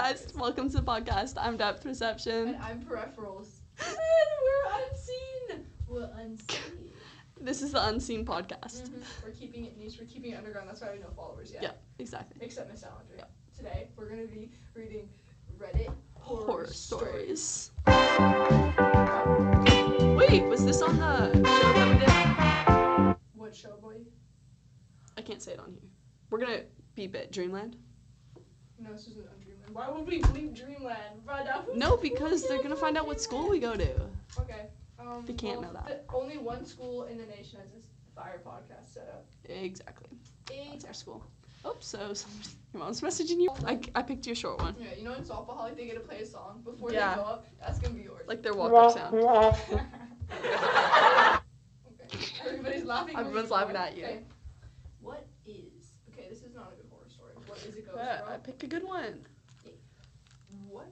guys, welcome to the podcast. I'm Depth Perception. And I'm Peripherals. And we're unseen. We're unseen. This is the Unseen podcast. Mm-hmm. We're keeping it niche. We're keeping it underground. That's why we have no followers yet. Yeah, exactly. Except Miss Salinger. Yeah. Today, we're going to be reading Reddit horror stories. Wait, was this on the show that we did? What show, boy? I can't say it on here. We're going to beep it. Dreamland? No, this isn't on Dreamland. Why would we bleep Dreamland? No, because they're going to find out what school we go to. Okay. They can't know that. Only one school in the nation has this fire podcast set up. Exactly. That's our school. Oh, so your mom's messaging you. I picked you a short one. Yeah, you know in softball how like they get to play a song before Yeah. they go up? That's gonna be yours. Like their walk-up sound. Okay. Everybody's laughing. Everyone's laughing at you. Okay. What is... Okay, this is not a good horror story. What is a ghost, Yeah, bro? I picked a good one. Okay. What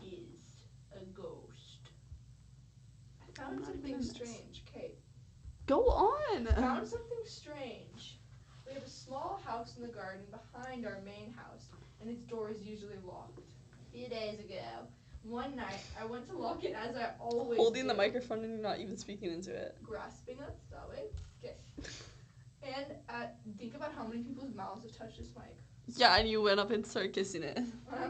is a ghost? I found something strange. Okay. Go on. I found something strange. We have a small house in the garden behind our main house, and its door is usually locked. A few days ago, one night, I went to lock it as I always Holding do. the microphone and you're not even speaking into it. Grasping it that way. Okay. And think about how many people's mouths have touched this mic. Yeah, and you went up and started kissing it.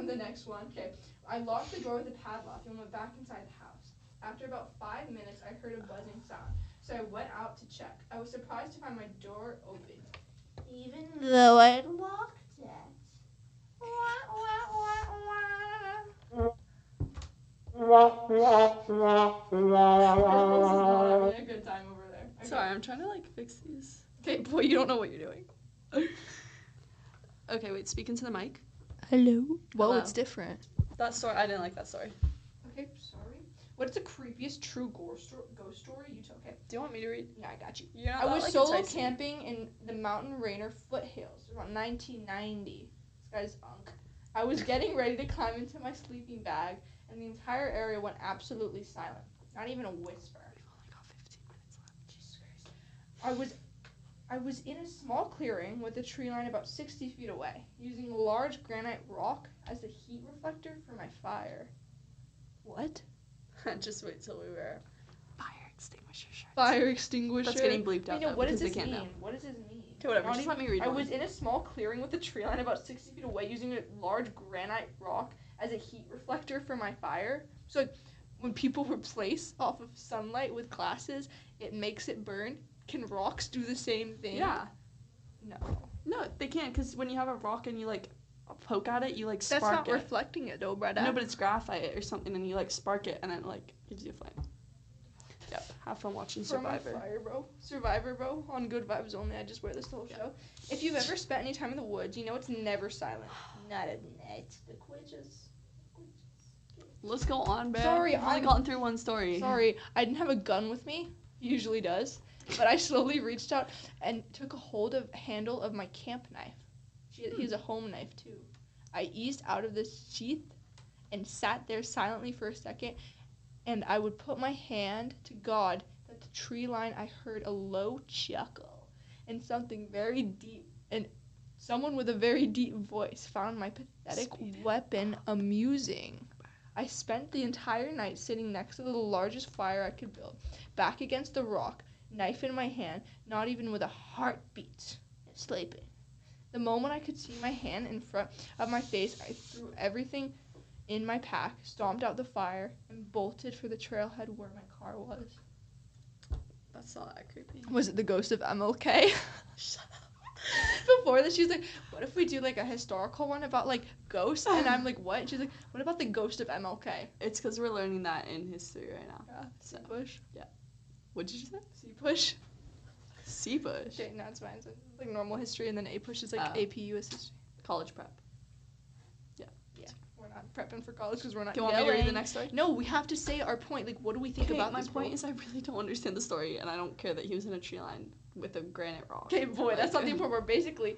The next one. Okay. I locked the door with a padlock and went back inside the house. After about 5 minutes, I heard a buzzing sound, so I went out to check. I was surprised to find my door open, even though I had locked it. Having a good time over there. Okay. Sorry, I'm trying to fix these. Okay, boy, you don't know what you're doing. Okay, wait, speak into the mic. Hello. Well, Hello. it's different. That story, I didn't like that story. Okay, sorry. What's the creepiest true ghost story you tell? Okay. Do you want me to read? Yeah, I got you. You're not I that, was like, solo enticing. camping in the Mountain Rainier foothills around 1990. This guy's unk. I was getting ready to climb into my sleeping bag, and the entire area went absolutely silent. Not even a whisper. We've only got 15 minutes left. Jesus Christ. I was in a small clearing with a tree line about 60 feet away, using a large granite rock as a heat reflector for my fire. What? Just wait till we wear fire extinguisher shirts. Fire extinguisher. That's getting bleeped out, Wait, no, though, what does because this they can't mean? know. What does this mean? Okay, whatever, Not just even- let me read I one. was in a small clearing with a tree line about 60 feet away using a large granite rock as a heat reflector for my fire. So like, when people replace off of sunlight with glasses, it makes it burn. Can rocks do the same thing? Yeah. No. No, they can't, because when you have a rock and you, poke at it, you, That's spark not it. reflecting it, though, brother. No, but it's graphite or something, and you, spark it, and then, gives you a flame. Yep. Have fun watching For my Survivor. fire, bro. Survivor, bro. On Good Vibes Only. I just wear this the whole show. If you've ever spent any time in the woods, you know it's never silent. Not at night. The quitches. Let's go on, babe. Sorry, I've only I'm- gotten through one story. Sorry, I didn't have a gun with me. He usually does. But I slowly reached out and took a hold of handle of my camp knife. He has a home knife, too. I eased out of the sheath and sat there silently for a second, and I would put my hand to God that the tree line I heard a low chuckle and something very deep, and someone with a very deep voice found my pathetic weapon amusing. I spent the entire night sitting next to the largest fire I could build, back against the rock, knife in my hand, not even with a heartbeat, sleeping. The moment I could see my hand in front of my face, I threw everything in my pack, stomped out the fire, and bolted for the trailhead where my car was. That's not that creepy. Was it the ghost of MLK? Shut up. Before this, she was like, what if we do, a historical one about, ghosts? And I'm like, what? And she's like, what about the ghost of MLK? It's because we're learning that in history right now. Yeah, So, C-push. what did you say? C-push. C-push. Okay, no, it's fine. It's normal history, and then A-push is Oh. AP US history. College prep. Yeah, we're not prepping for college because we're not Do you want me to read the yelling. next story? No, we have to say our point. What do we think about my this? point is I really don't understand the story, and I don't care that he was in a tree line with a granite rock. Okay, boy, that's not the important part. Basically,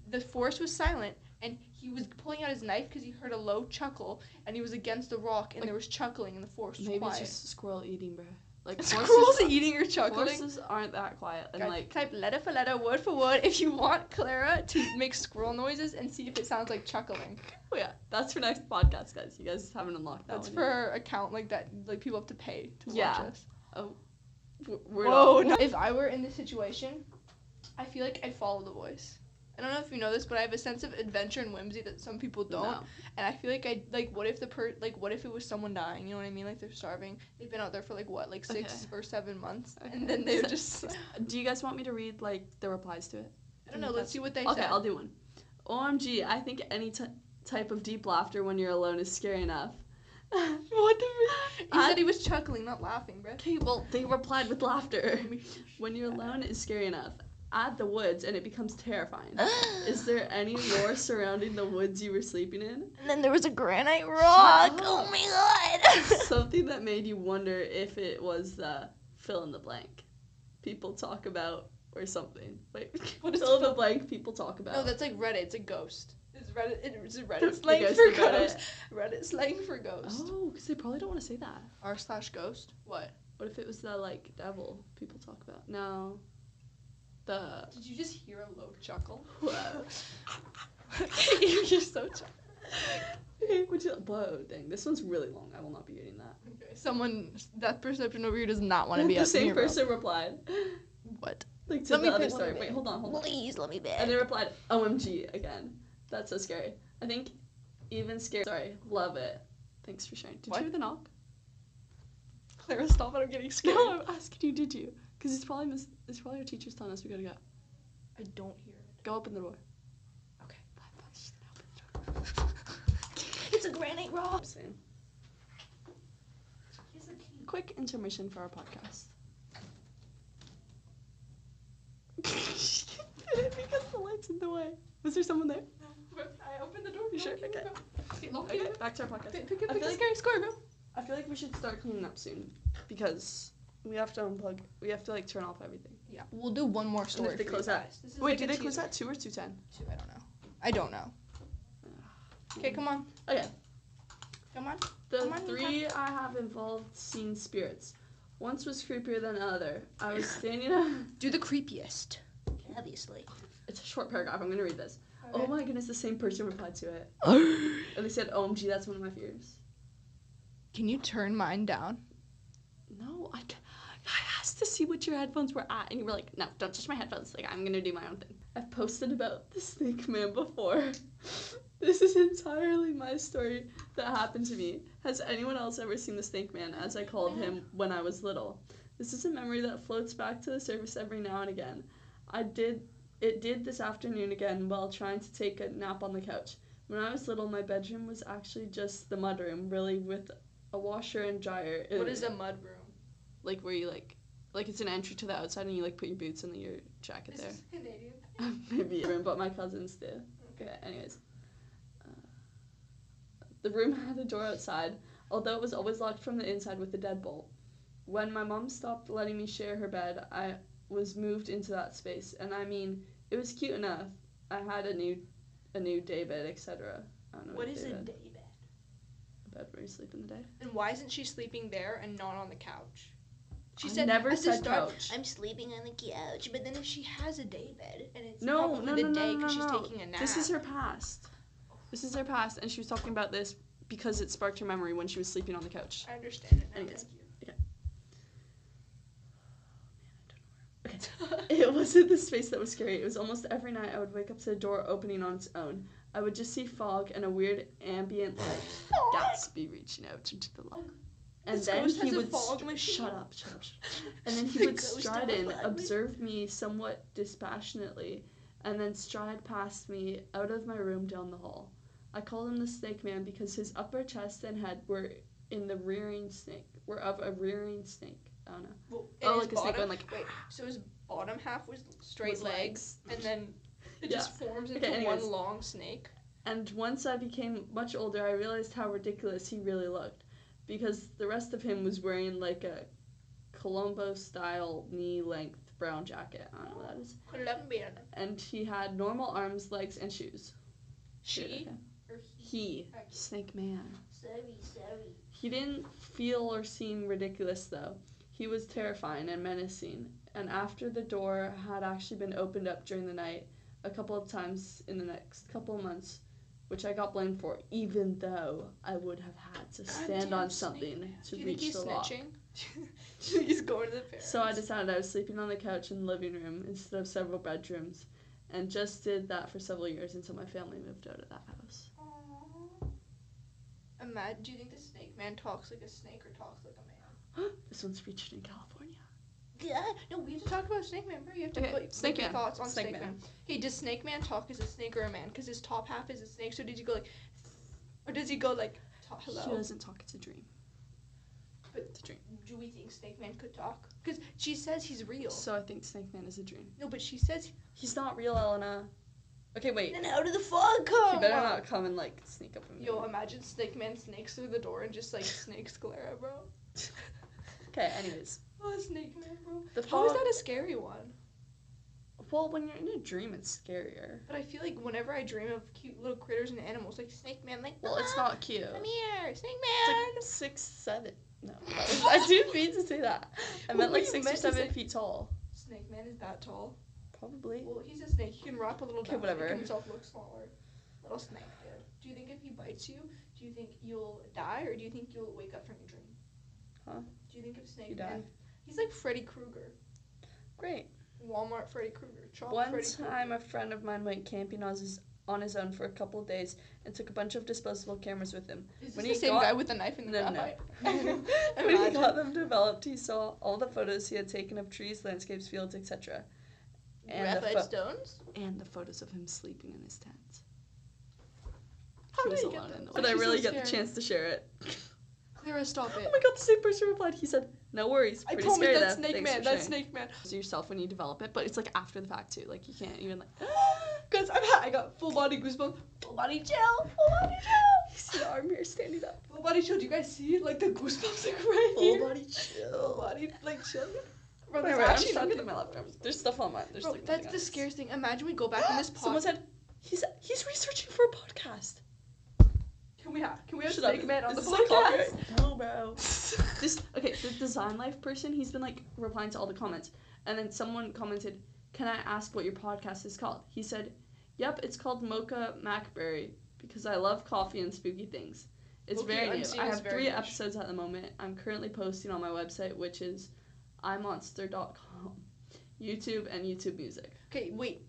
the forest was silent, and he was pulling out his knife because he heard a low chuckle, and he was against the rock, and there was chuckling, and the forest was Maybe quiet. it's just a squirrel eating, bro. Like Squirrels eating or chuckling. horses aren't that quiet, and Guys, like type letter for letter, word for word, if you want Clara to make squirrel noises and see if it sounds like chuckling. oh yeah, that's for next podcast, guys. You guys haven't unlocked that. That's one for yet. our account like that. Like people have to pay to Yeah. watch us. Oh, we're Whoa! not. No. If I were in this situation, I feel like I'd follow the voice. I don't know if you know this, but I have a sense of adventure and whimsy that some people don't. No. And I feel like what if what if it was someone dying? You know what I mean? Like they're starving. They've been out there for like what, like 6 or 7 months, and then they would just. Do you guys want me to read like the replies to it? I don't know. Let's see what they Okay, said. I'll do one. OMG, I think any type of deep laughter when you're alone is scary enough. What the? He said he was chuckling, not laughing, bro. Okay, well, they replied with laughter. When you're alone is scary enough. Add the woods and it becomes terrifying. Is there any lore surrounding the woods you were sleeping in? And then there was a granite rock. Shut Oh up. my god. Something that made you wonder if it was the fill in the blank people talk about or something. Wait, What is fill in the fill- blank people talk about? No, that's like Reddit. It's a ghost. It's Reddit. It's The Reddit slang ghost for of Reddit. ghost. Reddit slang for ghost. Oh, because they probably don't want to say that. R/ghost. What? What if it was the like devil people talk about? No. The Did you just hear a low chuckle? whoa. You're so chuckle. Okay, would you? Whoa, dang! This one's really long. I will not be reading that. Okay. Someone that perception over here does not want to And be the up in same your mouth. person replied. What? Like to Let me the other pick one story. of Wait, it. hold on. Please let me And bet. they replied, OMG again. That's so scary. I think even scary. Sorry, love it. Thanks for sharing. Did What? you hear the knock? Clara, stop it! I'm getting scared. No, I'm asking you. Did you? Because it's probably our teacher's telling us we gotta go. I don't hear it. Go open the door. Okay. Just open the door. It's a granite rock. I'm saying. Quick intermission for our podcast. Because the light's in the way. Was there someone there? I opened the door. You sure? Okay. Okay. Lock Okay, it. back to our podcast. Pick I a feel like- scary score, bro. I feel like we should start cleaning up soon because we have to unplug. We have to like turn off everything. Yeah, we'll do one more story. And if they for close you that- guys. This is Wait, like do a they close teaser. at 2 or 2:10? I don't know. I don't know. Okay, come on. Okay. Come on. The Come on, 3 I have involved seen spirits. Once was creepier than the other. I was standing up. Do the creepiest. Obviously. It's a short paragraph. I'm gonna read this. Okay. Oh my goodness, the same person replied to it. And they said, OMG, that's one of my fears. Can you turn mine down? No, I asked to see what your headphones were at, and you were like, no, don't touch my headphones. Like, I'm gonna do my own thing. I've posted about the snake man before. This is entirely my story that happened to me. Has anyone else ever seen the snake man, as I called him when I was little? This is a memory that floats back to the surface every now and again. It did this afternoon again while trying to take a nap on the couch. When I was little, my bedroom was actually just the mudroom, really, with a washer and dryer. What is a mud room? Like where you like it's an entry to the outside and you like put your boots and your jacket This there. is Canadian. Maybe a room, but my cousins do. Okay, anyways. The room had a door outside, although it was always locked from the inside with a deadbolt. When my mom stopped letting me share her bed, I was moved into that space, and I mean, it was cute enough. I had a new daybed, etc. I don't know What is a daybed. daybed? A bed where you sleep in the day. And why isn't she sleeping there and not on the couch? She I said never at the said start, couch. I'm sleeping on the couch, but then if she has a daybed and it's No, probably no, the no, day no, because no, she's no. taking a nap. This is her past. This is her past, and she was talking about this because it sparked her memory when she was sleeping on the couch. I understand it now. Anyways. Thank Okay. It wasn't the space that was scary. It was almost every night I would wake up to the door opening on its own. I would just see fog and a weird ambient light. Gatsby reaching out into the light. And This then ghost he has a would fog machine. shut up. And then he The would ghost stride of a in, fog observe me somewhat dispassionately, and then stride past me out of my room down the hall. I called him the snake man because his upper chest and head were of a rearing snake. I don't know. Well, Oh, and like his a snake bottom, going like. wait, so his bottom half was straight Was legs, and then it Yeah. just forms Okay, into anyways. one long snake. And once I became much older, I realized how ridiculous he really looked, because the rest of him was wearing like a Colombo-style knee-length brown jacket. I don't know what that is. Colombian. And he had normal arms, legs, and shoes. She Okay. or He. Okay. Snake man. Sorry. He didn't feel or seem ridiculous, though. He was terrifying and menacing, and after the door had actually been opened up during the night a couple of times in the next couple of months, which I got blamed for, even though I would have had to stand on something to reach the lock. Do you think he's going to the parents? So I decided I was sleeping on the couch in the living room instead of several bedrooms, and just did that for several years until my family moved out of that house. Imagine, do you think the snake man talks like a snake or talks like a man? This one's featured in California. Yeah. No, we have to talk about Snake Man, bro. You have to put Snake your Man. thoughts on Snake Snake Man. Man. Hey, does Snake Man talk as a snake or a man? Because his top half is a snake, so did you go like, or does he go like, hello? He doesn't talk, it's a dream. But It's a dream. do we think Snake Man could talk? Because she says he's real. So I think Snake Man is a dream. No, but she says... He's not real, Elena. Okay, wait. Then how did the fog come? You better not come and, like, sneak up on me. Yo, imagine Snake Man snakes through the door and just, like, snakes Clara, bro. Okay, anyways. Oh, Snake Man, bro. The How is fog- that a scary one? Well, when you're in a dream, it's scarier. But I feel like whenever I dream of cute little critters and animals, like Snake Man, like, Well, it's not cute. come here, Snake It's Man. like 6, 7. No, I didn't mean to say that. I meant like You 6 or meant to 7 say- feet tall. Snake Man is that tall. Probably. Well, he's a snake. He can wrap a little Okay, down whatever. to make himself look smaller. Little snake, dude. Do you think if he bites you, do you think you'll die or do you think you'll wake up from your dream? Huh? Do you think if Snake You Man... die. He's like Freddy Krueger. Great. Walmart Freddy Krueger. Chop One Freddy time, Krueger. a friend of mine went camping on his own for a couple of days and took a bunch of disposable cameras with him. Is when this the he same got- guy with the knife and the No, no. graphite? When he Imagine. got them developed, he saw all the photos he had taken of trees, landscapes, fields, etc. Graphite stones? And the photos of him sleeping in his tent. How He did was he get alone them? in the Why But I is she really so get the scared? chance to share it. Clara, stop it. Oh my god, the same person replied. He said, "No worries. I Pretty promise scary that's though. Snake Thanks Man. for That's sharing." Snake Man. To yourself when you develop it, but it's like after the fact too. Like you can't even like. Guys, I got full body goosebumps. Full body chill. Full body chill. You see the arm here standing up. Full body chill. Do you guys see like the goosebumps like right Full here? body Full chill. body like chill. Bro, there's Wait, I'm actually just looking nothing. at my left arm. There's stuff on mine. There's Bro, like that's nothing on the this. scariest thing. Imagine we go back in this pod. Someone said he's researching for a podcast. Can we have Shut up. Snake Man on Is the this like podcast? copyright? No, bro. The Design Life person, he's been like replying to all the comments, and then someone commented, "Can I ask what your podcast is called?" He said, "Yep, it's called Mocha Macberry because I love coffee and spooky things. It's Mocha very new. Unseen I is have very 3 niche. episodes at the moment. I'm currently posting on my website, which is imonster.com, YouTube, and YouTube Music." Okay, wait.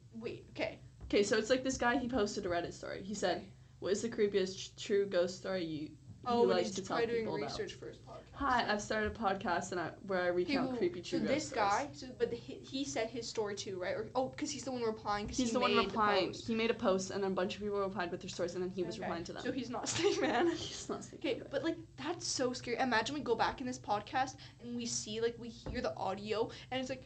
Okay. Okay, so it's like this guy, he posted a Reddit story. He said, "What is the creepiest true ghost story you Oh, and like he's to tell probably doing people about?" research for his podcast. Hi, I've started a podcast where I recount creepy true So ghost this stories. guy, but he said his story too, right? Or because he's the one replying. Cause He's he the one made replying. post. He made a post, and then a bunch of people replied with their stories, and then he was Okay, replying to them. So he's not Snake Man. He's not saying Okay, but like that's so scary. Imagine we go back in this podcast and we see we hear the audio and it's like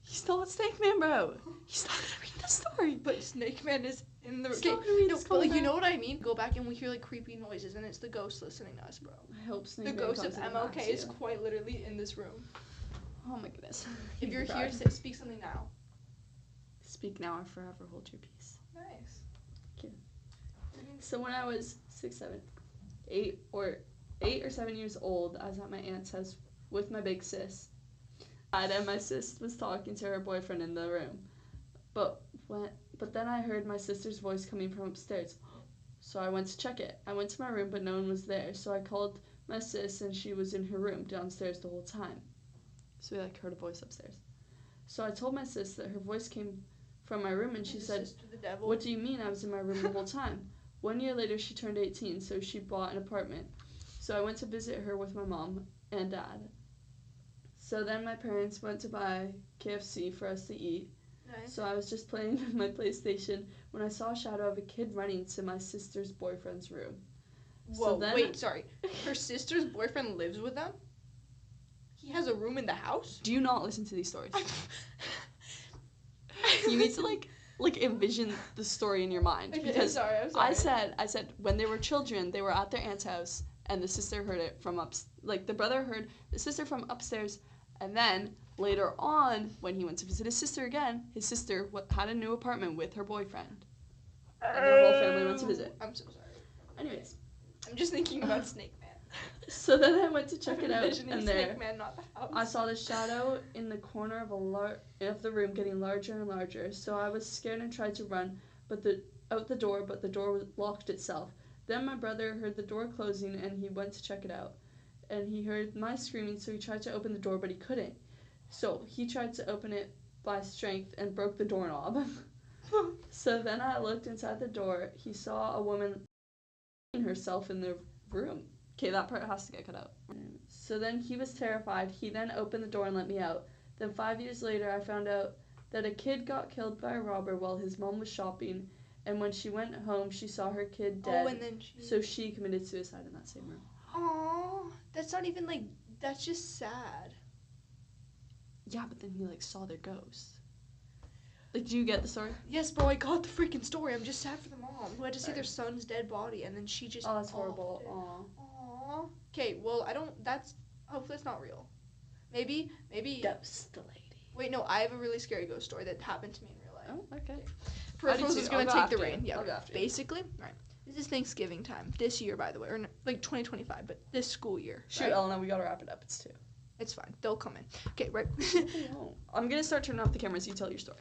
he's not Snake Man, bro. He's not gonna read the story. but Snake Man is in the He's okay. not gonna read No, this but like, you comment. know what I mean? Go back and we hear creepy noises and it's the ghost listening to us, bro. I hope Snake The Man ghost comes of and MLK attacks is you. quite literally in this room. Oh my goodness. If you're Proud. here, speak something now. Speak now or forever hold your peace. Nice. So when I was 6, 7, 8 or 7 years old, I was at my aunt's house with my big sis. And my sis was talking to her boyfriend in the room. But then I heard my sister's voice coming from upstairs. So I went to check it. I went to my room, but no one was there. So I called my sis, and she was in her room downstairs the whole time. So we heard a voice upstairs. So I told my sis that her voice came from my room, and she said, The devil. "What do you mean I was in my room the whole time?" 1 year later, she turned 18, so she bought an apartment. So I went to visit her with my mom and dad. So then my parents went to buy KFC for us to eat. Nice. So I was just playing with my PlayStation when I saw a shadow of a kid running to my sister's boyfriend's room. Whoa, then- wait, sorry. Her sister's boyfriend lives with them? He has a room in the house? Do you not listen to these stories? You need to like envision the story in your mind, Okay, because I'm sorry. I said when they were children, they were at their aunt's house, and the sister heard it from the brother heard the sister from upstairs, and then later on, when he went to visit his sister again, his sister had a new apartment with her boyfriend, and their whole family went to visit. I'm so sorry. Anyways, I'm just thinking about Snake Man. So then I went to check it out, Envisioning and Snake there Man, not the house. I saw the shadow in the corner of the room getting larger and larger. So I was scared and tried to run, out the door, but the door was locked itself. Then my brother heard the door closing, and he went to check it out. And he heard my screaming, so he tried to open the door, but he couldn't. So he tried to open it by strength and broke the doorknob. So then I looked inside the door. He saw a woman herself in the room. Okay, that part has to get cut out. So then he was terrified. He then opened the door and let me out. Then 5 years later, I found out that a kid got killed by a robber while his mom was shopping. And when she went home, she saw her kid dead. Oh, and then So she committed suicide in that same room. Aww, that's not even like, that's just sad. Yeah, but then he saw their ghosts. Like, do you get the story? Yes, bro, I got the freaking story. I'm just sad for the mom who had to see their son's dead body, and then she just. Oh, that's horrible. Aw. Okay, well, hopefully that's not real. Maybe. Ghost the lady. Wait, no, I have a really scary ghost story that happened to me in real life. Oh, okay. Peripherals is gonna take the reign. Yeah, I'll go after you. basically. All right. This is Thanksgiving time this year, by the way, or like 2025, but this school year. Shoot, right? Elena, we gotta wrap it up. It's 2. It's fine. They'll come in. Okay, right. I'm gonna start turning off the cameras. You tell your story.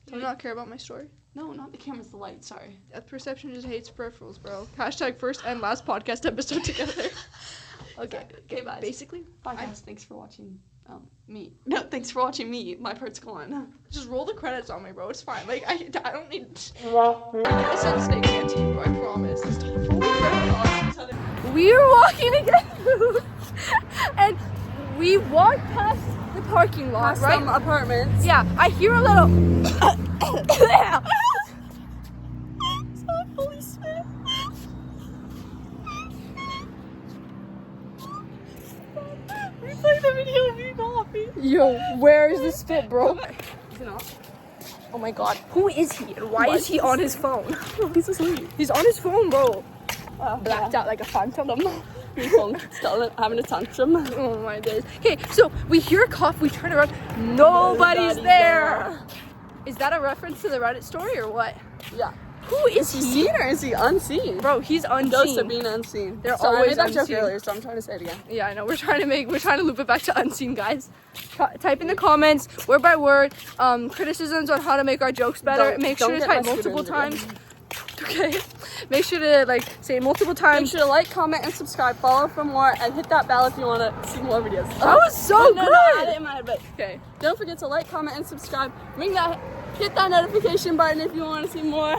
Do you not care about my story? No, not the cameras. The light. Sorry. Depth perception just hates peripherals, bro. Hashtag first and last podcast episode together. Okay. Okay, bye. Basically, Bye, guys. Thanks for watching. Me. No, thanks for watching me. My part's gone. just roll the credits on me, bro. It's fine. Like, I don't need. I sent Snake Man to you, bro. I promise. Just roll the credits on each other. We were walking to get food, and we walked past the parking lot, right? Some apartments. Yeah, I hear a little. Policeman. We played the video of you coffee. Yo, where is the spit, bro? Is it not? Oh my god, who is he and why is he on his phone? He's asleep. He's on his phone, bro. Blacked out like a phantom. Still having a tantrum. Oh my days. Okay, so we hear a cough, we turn around, nobody's there. Is that a reference to the Reddit story or what? Yeah. Who is Is he he? seen or is he unseen? Bro, he's Ghosts are unseen. being unseen. They're Sorry, always I made that joke unseen. earlier, so I'm trying to say it again. Yeah, I know. We're trying to loop it back to unseen, guys. Type in the comments, word by word, criticisms on how to make our jokes better. Make sure to get type mustard multiple in the times. Okay. Make sure to say multiple Make times. sure to like, comment, and subscribe. Follow for more, and hit that bell if you want to see more videos. That was so No, good. I had it in my head, but Okay. don't forget to like, comment, and subscribe. Hit that notification button if you want to see more.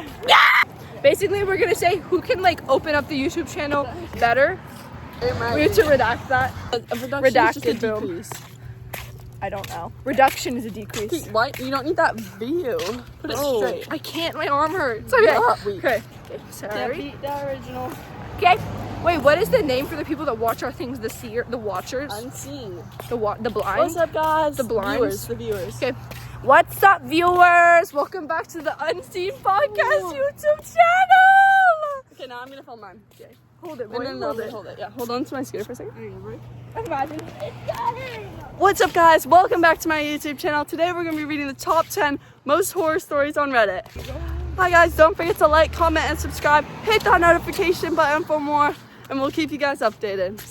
Basically, we're gonna say who can open up the YouTube channel better. We have to redact that. Redacted, boom. decrease. I don't know. Reduction is a decrease. What? You don't need that view. Put it straight. I can't. My arm hurts. Okay. Weak. Okay. Can't Sorry. beat the original. Okay. Wait, what is the name for the people that watch our things? The watchers? Unseen. The blind? What's up, guys? The blinds? The viewers. Okay. What's up, viewers? Welcome back to the Unseen Podcast YouTube channel. Okay, now I'm gonna film mine. Okay. Hold it, No, boy. hold it. Yeah, hold on to my scooter for a second. Imagine. What's up, guys? Welcome back to my YouTube channel. Today we're gonna be reading the top 10 most horror stories on Reddit. Hi guys, don't forget to like, comment, and subscribe. Hit that notification button for more, and we'll keep you guys updated. See